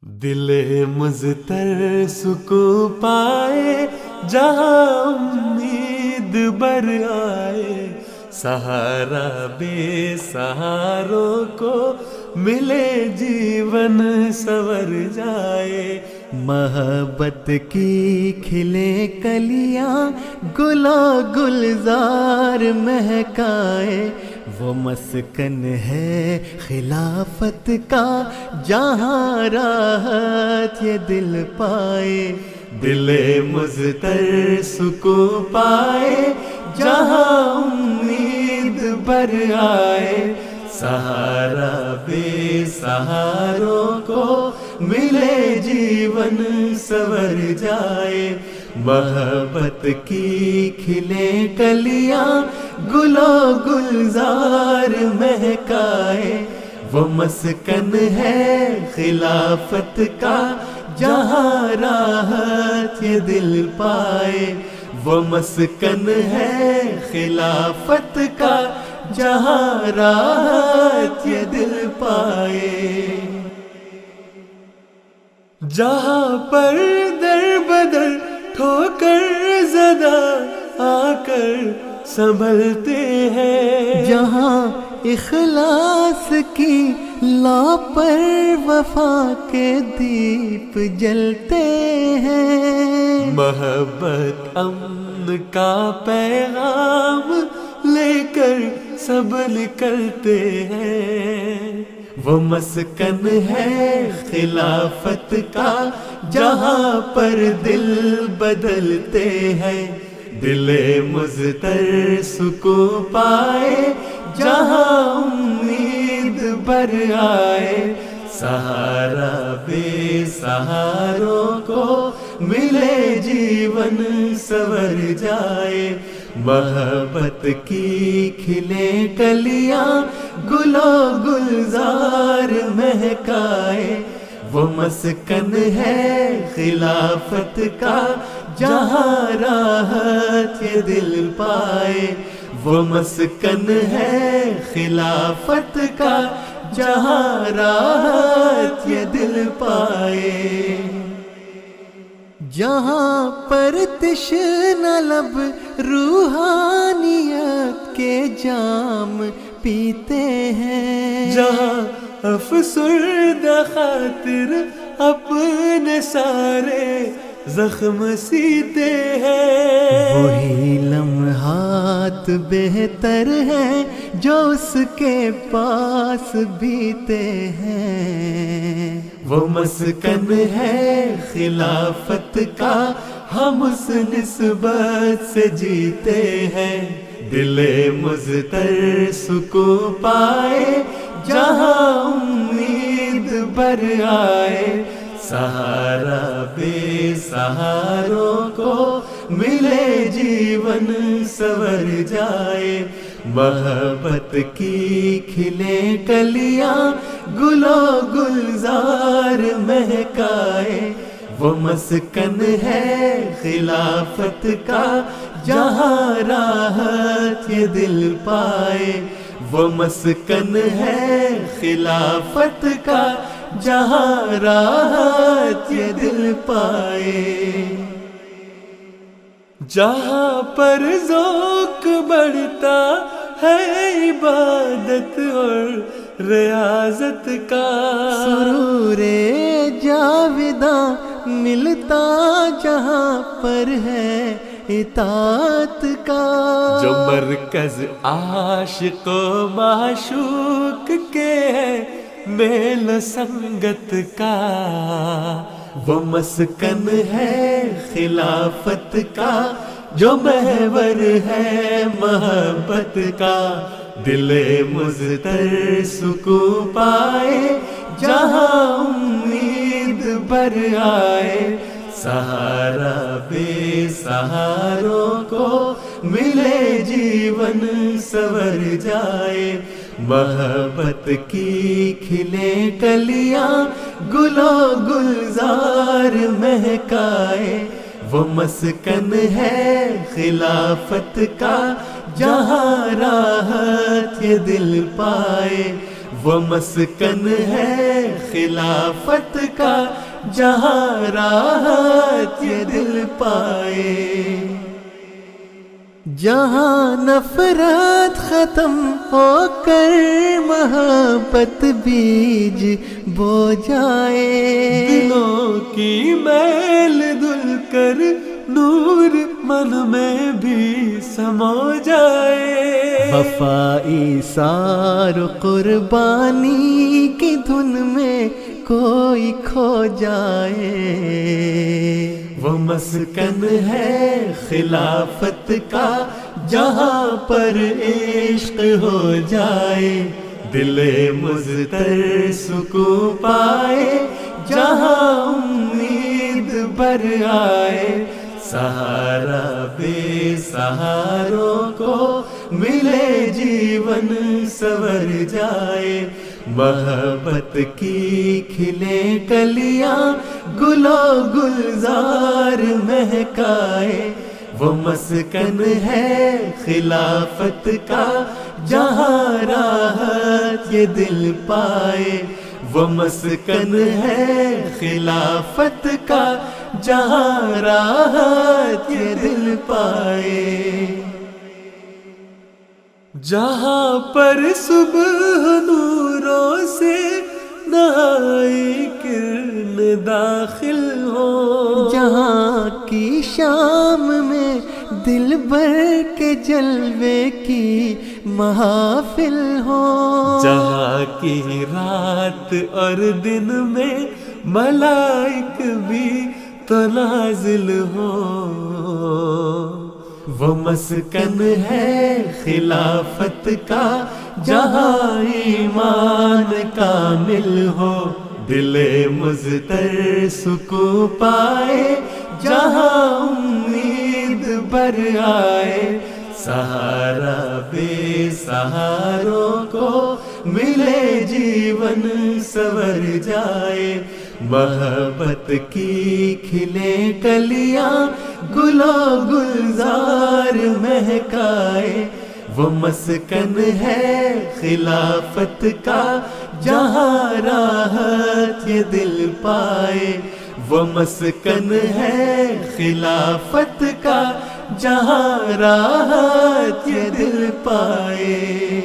دل مضطر سکون پائے جہاں امید بر آئے، سہارا بے سہاروں کو ملے جیون سنور جائے۔ محبت کی کھلے کلیاں گلا گلزار مہکائے، وہ مسکن ہے خلافت کا جہاں راحت یہ دل پائے۔ دل مضطر سکون پائے جہاں امید بر آئے، سہارا بے سہاروں کو ملے جیون سنور جائے۔ محبت کی کھلے کلیاں گلو گلزار مہکائے، وہ مسکن ہے خلافت کا جہاں راحت یہ دل پائے۔ وہ مسکن ہے خلافت کا جہاں راحت یہ دل پائے۔ جہاں پر در بدر ٹھوکر زدہ آ کر سنبھلتے ہیں، جہاں اخلاص کی لا پر وفا کے دیپ جلتے ہیں، محبت امن کا پیغام لے کر سب نکلتے ہیں۔ وہ مسکن ہے خلافت کا جہاں پر دل بدلتے ہیں۔ دل مضطر سکون پائے جہاں امید بر آئے، سہارا بے سہاروں کو ملے جیون سنور جائے۔ محبت کی کھلے کلیاں گلو گلزار مہکائے، وہ مسکن ہے خلافت کا جہاں راحت یہ دل پائے۔ وہ مسکن ہے خلافت کا جہاں راحت یہ دل پائے۔ جہاں پر تشنہ لب روحانیت کے جام پیتے ہیں، جہاں افسردہ خاطر اپنے سارے زخم سیتے ہیں، وہی لمحات بہتر ہیں جو اس کے پاس بیتے ہیں۔ وہ مسکن ہے خلافت کا ہم اس نسبت سے جیتے ہیں۔ دل مضطر سکون پائے جہاں امید بر آئے، سہارا بے سہاروں کو ملے جیون سنور جائے۔ محبت کی کھلے کلیاں گلو گلزار مہکائے، وہ مسکن ہے خلافت کا جہاں راحت یہ دل پائے۔ وہ مسکن ہے خلافت کا جہاں راحت یہ دل پائے۔ جہاں پر ذوق بڑھتا ہے عبادت اور ریاضت کا، سرور جاویداں ملتا جہاں پر ہے اطاعت کا، جو مرکز عاشق و معشوق کے ہے میل سنگت کا۔ وہ مسکن ہے خلافت کا جو محور ہے محبت کا۔ دل مضطر سکون پائے جہاں امید بر آئے، سہارا بے سہاروں کو ملے جیون سنور جائے۔ محبت کی کھلے کلیاں گلو گلزار مہکائے، وہ مسکن ہے خلافت کا جہاں راحت یہ دل پائے۔ وہ مسکن ہے خلافت کا جہاں راحت یہ دل پائے، جہاں نفرت ختم ہو کر محبت بیج بو جائے، دلوں کی میل دھل کر نور من میں بھی سمو جائے، وفا ایثار و قربانی کی دھن میں کوئی کھو جائے، وہ مسکن ہے خلافت کا جہاں پر عشق ہو جائے، دل مضطر سکون پائے جہاں امید بر آئے، سہارا بے سہاروں کو ملے جیون سور جائے، محبت کی کھلے کلیاں گلو گلزار مہکائے، وہ مسکن ہے خلافت کا جہاں راحت یہ دل پائے، وہ مسکن ہے خلافت کا جہاں راحت یہ دل پائے، جہاں پر صبح نوروں سے نہائی کرن داخل ہو، جہاں کی شام میں دل بھر کے جلوے کی محافل ہو، جہاں کی رات اور دن میں ملائک بھی تو نازل ہو، وہ مسکن ہے خلافت کا جہاں ایمان کامل ہو، دل مضطر سکون پائے جہاں امید بر آئے، سہارا بے سہاروں کو ملے جیون سور جائے، محبت کی کھلے کلیاں گلو گلزار مہکائے، وہ مسکن ہے خلافت کا جہاں راحت یہ دل پائے، وہ مسکن ہے خلافت کا جہاں راحت یہ دل پائے،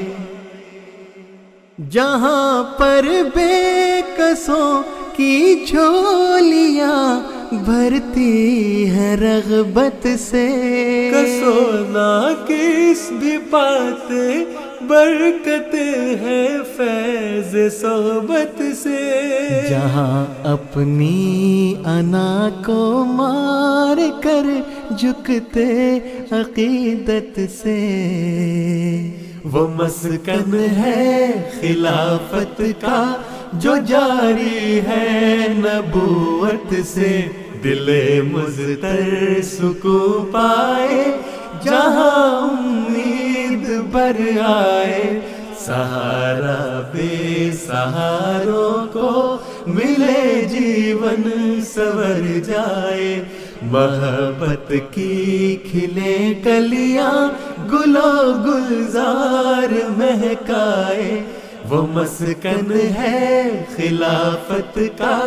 جہاں پر بے کسوں کی جھولیاں بھرتی ہے رغبت سے، کسو ناکس بھی پاتے برکتیں ہیں فیض صحبت سے، جہاں اپنی انا کو مار کر جھکتے عقیدت سے، وہ مسکن ہے خلافت کا جو جاری ہے نبوت سے، دل مضطر سکون پائے جہاں امید بر آئے، سہارا بے سہاروں کو ملے جیون سور جائے، محبت کی کھلے کلیاں گلو گلزار مہکائے، وہ مسکن ہے خلافت کا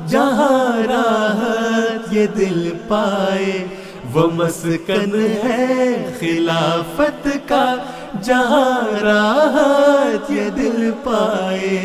جہاں راحت یہ دل پائے، وہ مسکن ہے خلافت کا جہاں راحت یہ دل پائے۔